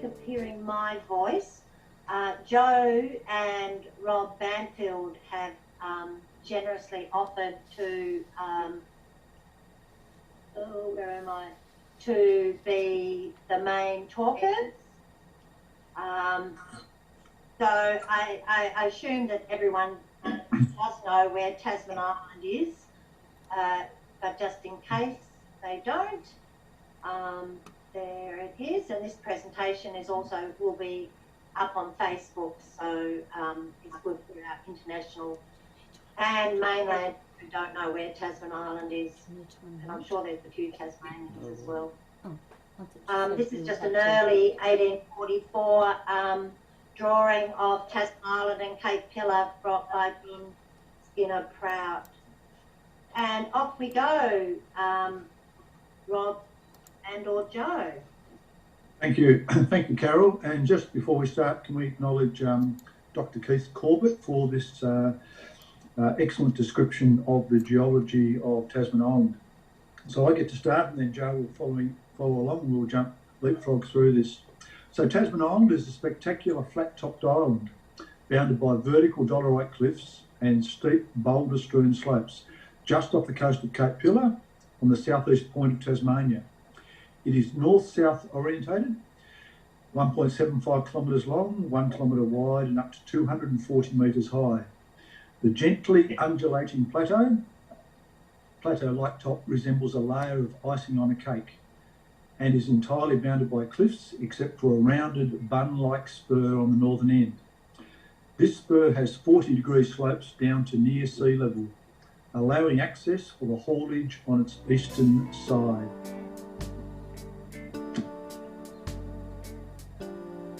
sick of hearing my voice. Joe and Rob Banfield have generously offered to, to be the main talkers. So I assume that everyone does know where Tasman Island is, but just in case they don't, there it is. And this presentation is also will be up on Facebook, so it's good for our international and mainland who don't know where Tasman Island is, and I'm sure there's a few Tasmanians as well. This is just an early 1844 drawing of Tasman Island and Cape Pillar by John Skinner Prout. And off we go, Rob and or Joe. Thank you. Thank you, Carol. And just before we start, can we acknowledge Dr. Keith Corbett for this excellent description of the geology of Tasman Island. So I get to start, and then Joe will follow along, and we'll leapfrog through this. So Tasman Island is a spectacular flat-topped island bounded by vertical Dolorite cliffs and steep boulder-strewn slopes just off the coast of Cape Pillar on the southeast point of Tasmania. It is north-south orientated, 1.75 kilometres long, 1 kilometre wide and up to 240 metres high. The gently undulating plateau-like top resembles a layer of icing on a cake and is entirely bounded by cliffs except for a rounded bun-like spur on the northern end. This spur has 40-degree slopes down to near sea level, allowing access for the haulage on its eastern side.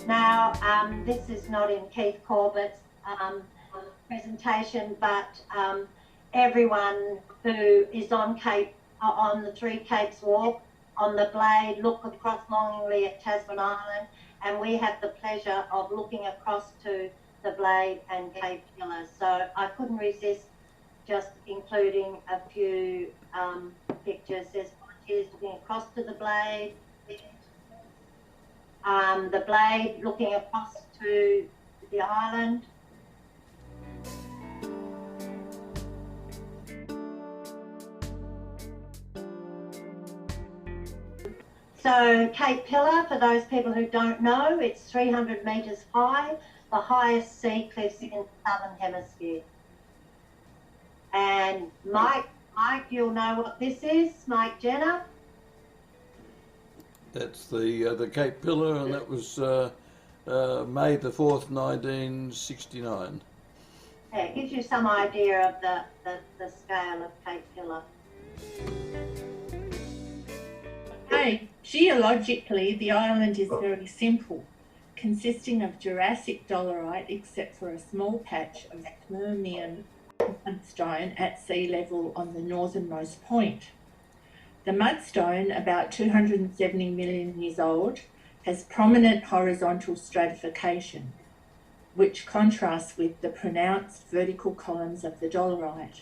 Now, this is not in Keith Corbett's presentation, but everyone who is on the Three Capes Walk, on the Blade, look across Longley at Tasman Island, and we have the pleasure of looking across to the Blade and Cape Pillar. So I couldn't resist just including a few pictures. There's volunteers looking across to the Blade, looking across to the island. So Cape Pillar, for those people who don't know, it's 300 metres high, the highest sea cliffs in the Southern Hemisphere. And Mike, you'll know what this is, Mike Jenner. That's the Cape Pillar, and that was May the 4th, 1969. Yeah, it gives you some idea of the scale of Cape Pillar. Okay, geologically, the island is very simple, consisting of Jurassic Dolorite except for a small patch of Permian mudstone at sea level on the northernmost point. The mudstone, about 270 million years old, has prominent horizontal stratification, which contrasts with the pronounced vertical columns of the Dolorite.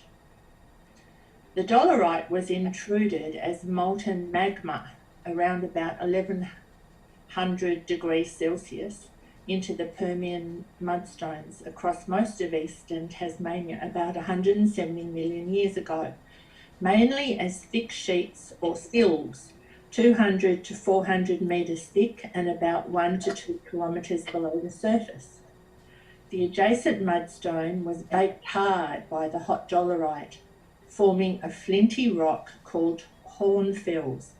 The Dolorite was intruded as molten magma around about 1100 degrees Celsius into the Permian mudstones across most of eastern Tasmania about 170 million years ago, mainly as thick sheets or sills, 200 to 400 metres thick and about 1 to 2 kilometres below the surface. The adjacent mudstone was baked hard by the hot Dolorite, forming a flinty rock called hornfels,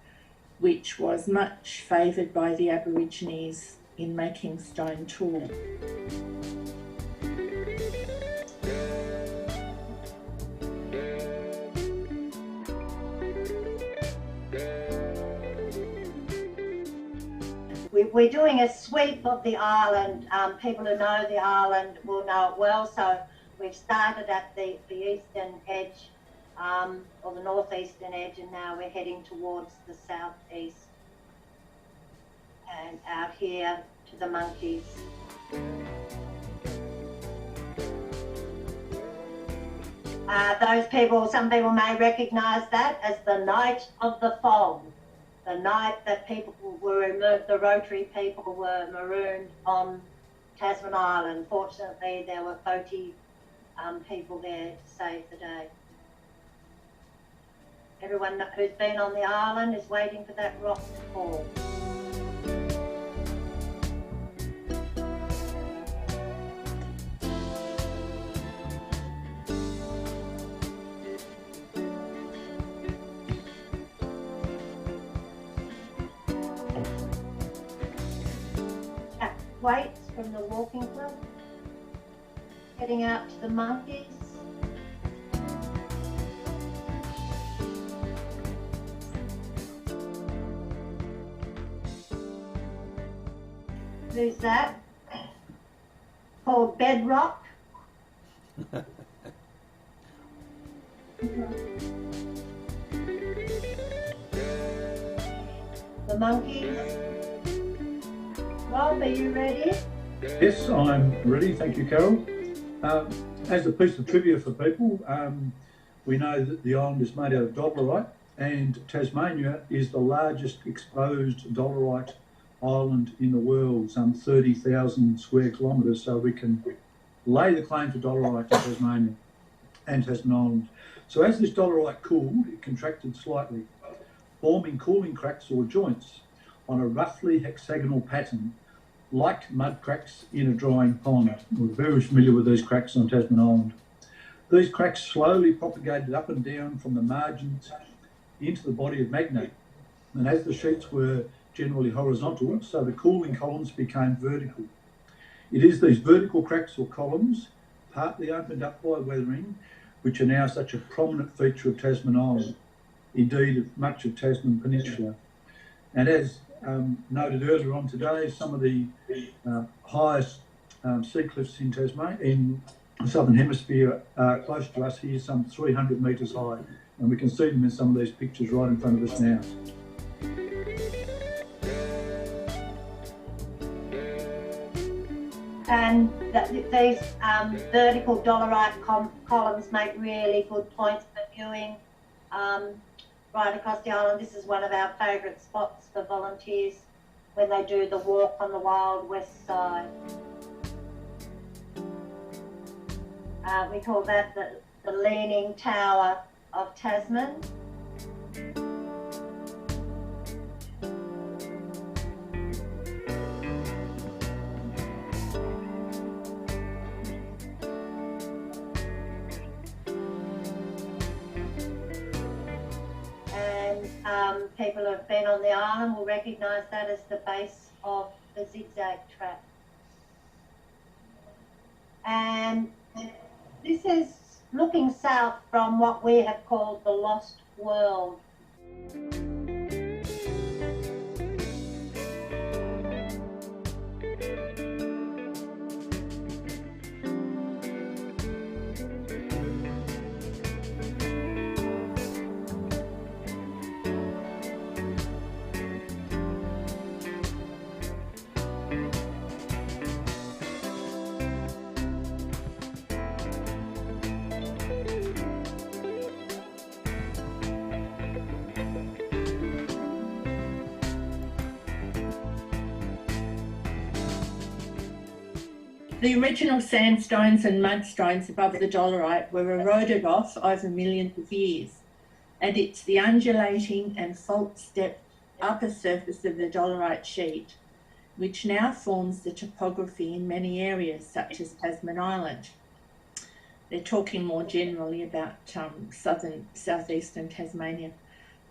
which was much favoured by the Aborigines in making stone tools. We're doing a sweep of the island. People who know the island will know it well. So we've started at the eastern edge, or the northeastern edge, and now we're heading towards the southeast and out here to the monkeys. Some people may recognise that as the Night of the Fog. the night that people were the Rotary people were marooned on Tasman Island. Fortunately, there were boaty people there to save the day. Everyone who's been on the island is waiting for that rock to fall. Weights from the walking club, heading out to the monkeys. Who's that? Called Bedrock. The monkeys. Rob, are you ready? Yes, I'm ready. Thank you, Carol. As a piece of trivia for people, we know that the island is made out of Dolorite, and Tasmania is the largest exposed Dolorite island in the world, some 30,000 square kilometres, so we can lay the claim to Dolorite in Tasmania and Tasman Island. So as this Dolorite cooled, it contracted slightly, forming cooling cracks or joints on a roughly hexagonal pattern, like mud cracks in a drying pond. We're very familiar with these cracks on Tasman Island. These cracks slowly propagated up and down from the margins into the body of magma. And as the sheets were generally horizontal, so the cooling columns became vertical. It is these vertical cracks or columns, partly opened up by weathering, which are now such a prominent feature of Tasman Island, indeed of much of Tasman Peninsula. And as noted earlier on today, some of the highest sea cliffs in Tasmania, in the southern hemisphere, are close to us here, some 300 metres high, and we can see them in some of these pictures right in front of us now. And these vertical Dolorite columns make really good points for viewing right across the island. This is one of our favourite spots for volunteers when they do the walk on the wild west side. We call that the Leaning Tower of Tasman. People who have been on the island will recognise that as the base of the zigzag track. And this is looking south from what we have called the Lost World. The original sandstones and mudstones above the Dolorite were eroded off over millions of years, and it's the undulating and fault-stepped upper surface of the Dolorite sheet which now forms the topography in many areas such as Tasman Island. They're talking more generally about southeastern Tasmania.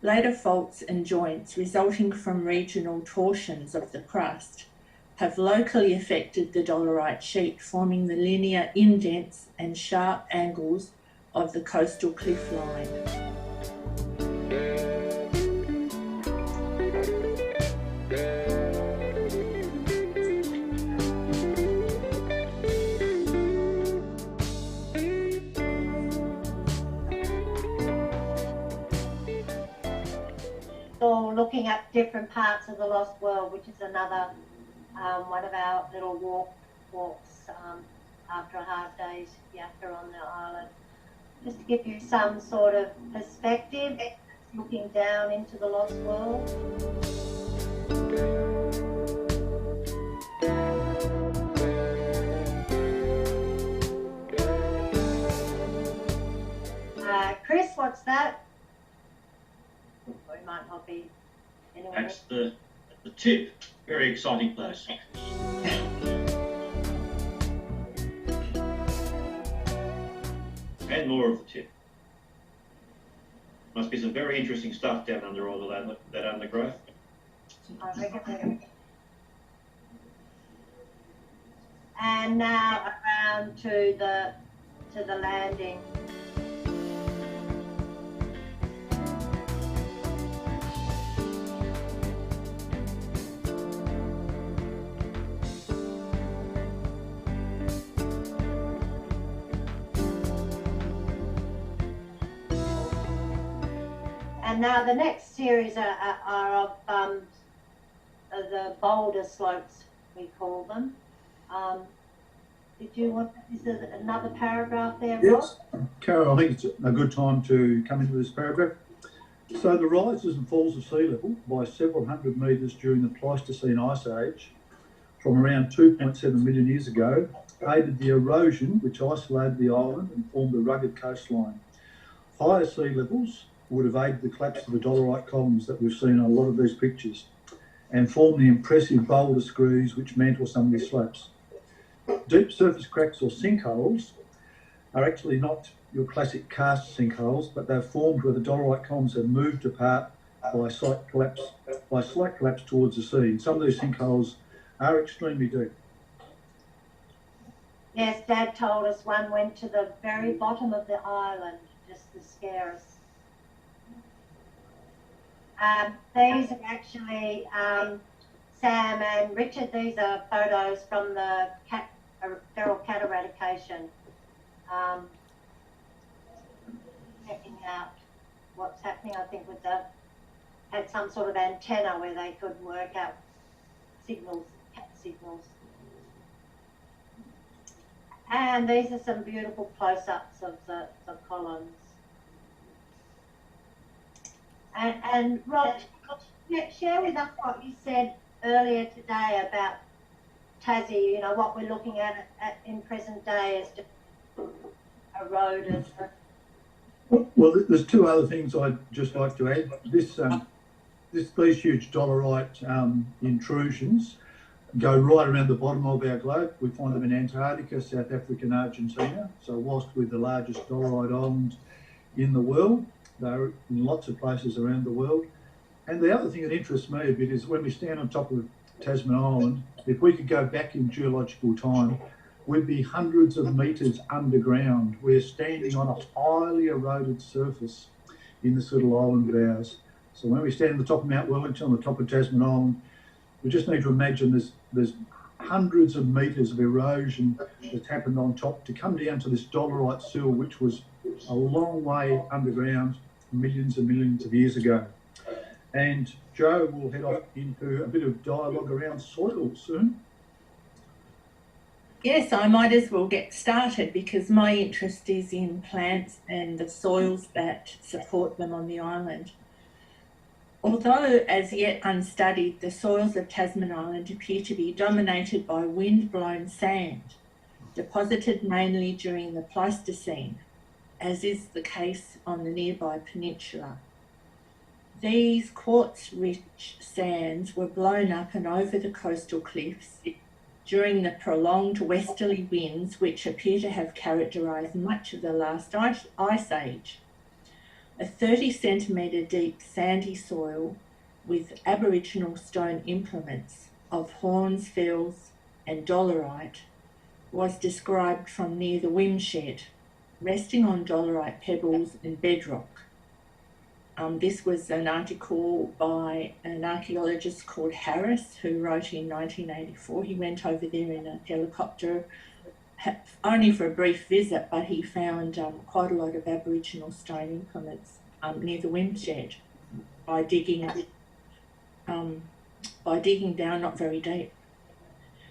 Later faults and joints resulting from regional torsions of the crust have locally affected the Dolorite sheet, forming the linear indents and sharp angles of the coastal cliff line. So looking at different parts of the Lost World, which is another one of our little walks after a hard day's yakka on the island. Just to give you some sort of perspective, looking down into the lost world. Chris, what's that? We might not be anyone. That's the tip. Very exciting place. And more of the tip. Must be some very interesting stuff down under all of that undergrowth. I reckon. And now around to the landing. And now the next series are of the Boulder Slopes, we call them. Did you want, is there another paragraph there, Rob? Yes, Carol, I think it's a good time to come into this paragraph. So the rises and falls of sea level by several hundred metres during the Pleistocene Ice Age from around 2.7 million years ago aided the erosion which isolated the island and formed a rugged coastline. Higher sea levels would have aided the collapse of the Dolorite columns that we've seen in a lot of these pictures and form the impressive boulder screes which mantle some of the slopes. Deep surface cracks or sinkholes are actually not your classic karst sinkholes, but they're formed where the Dolorite columns have moved apart by slight collapse towards the sea. And some of these sinkholes are extremely deep. Yes, Dad told us one went to the very bottom of the island, just to scare us. These are actually Sam and Richard. These are photos from the feral cat eradication, checking out what's happening. I think with had some sort of antenna where they could work out signals, cat signals. And these are some beautiful close-ups of the columns. And Rob, share with us what you said earlier today about Tassie, you know, what we're looking at in present day is just eroded. Well, there's two other things I'd just like to add. These huge Dolorite intrusions go right around the bottom of our globe. We find them in Antarctica, South Africa and Argentina. So whilst we're the largest Dolorite island in the world, they're in lots of places around the world. And the other thing that interests me a bit is when we stand on top of Tasman Island, if we could go back in geological time, we'd be hundreds of metres underground. We're standing on a highly eroded surface in this little island of ours. So when we stand on the top of Mount Wellington, on the top of Tasman Island, we just need to imagine there's hundreds of metres of erosion that's happened on top to come down to this Dolorite sill, which was a long way underground millions and millions of years ago. And Joe will head off into a bit of dialogue around soil soon. Yes, I might as well get started because my interest is in plants and the soils that support them on the island. Although as yet unstudied, the soils of Tasman Island appear to be dominated by wind-blown sand, deposited mainly during the Pleistocene, as is the case on the nearby peninsula. These quartz-rich sands were blown up and over the coastal cliffs during the prolonged westerly winds which appear to have characterised much of the last ice age. A 30-centimetre deep sandy soil with Aboriginal stone implements of horns, fells and Dolorite was described from near the Wimshed, resting on Dolorite pebbles and bedrock. This was an article by an archaeologist called Harris who wrote in 1984. He went over there in a helicopter only for a brief visit, but he found quite a lot of Aboriginal stone implements near the Wimshed by digging down not very deep.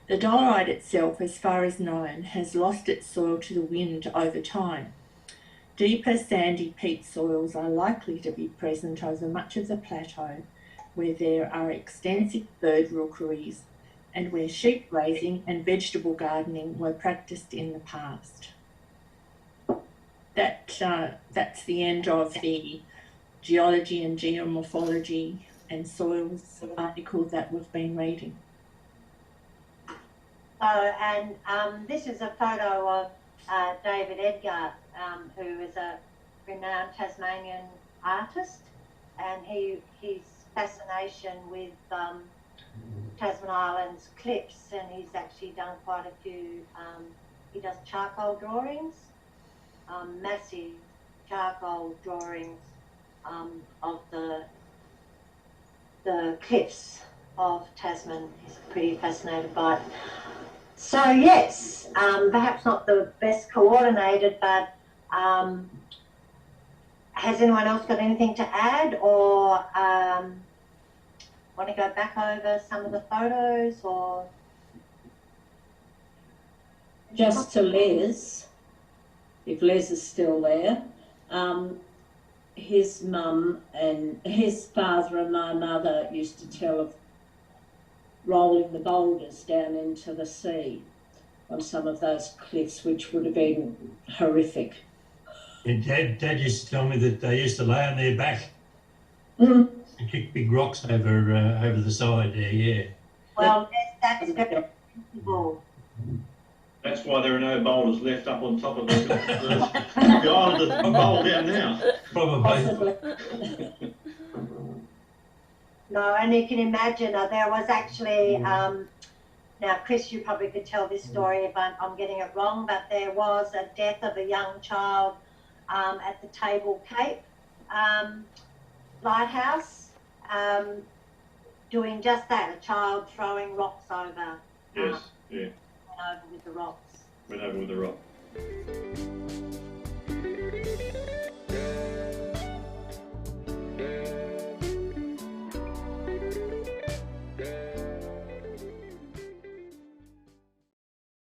The Dolorite itself, as far as known, has lost its soil to the wind over time. Deeper sandy peat soils are likely to be present over much of the plateau, where there are extensive bird rookeries and where sheep grazing and vegetable gardening were practiced in the past. That's the end of the Geology and Geomorphology and Soils article that we've been reading. This is a photo of David Edgar, who is a renowned Tasmanian artist, and his fascination with Tasman Island's cliffs, and he's actually done quite a few. He does charcoal drawings, massive charcoal drawings of the cliffs of Tasman. He's pretty fascinated by it. So yes, perhaps not the best coordinated, but has anyone else got anything to add, or want to go back over some of the photos, or just to Les, if Les is still there, his mum and his father and my mother used to tell of rolling the boulders down into the sea on some of those cliffs, which would have been horrific. And Dad used to tell me that they used to lay on their back Mm. and kick big rocks over the side there, yeah. well, that's very sensible. That's why there are no boulders left up on top of the island that's bowled down now. Probably. Possibly. No, and you can imagine there was actually, now Chris, you probably could tell this story if I'm getting it wrong, but there was a death of a young child at the Table Cape lighthouse, doing just that, a child throwing rocks over. Yes, yeah. Went over with the rocks. Went over with the rock.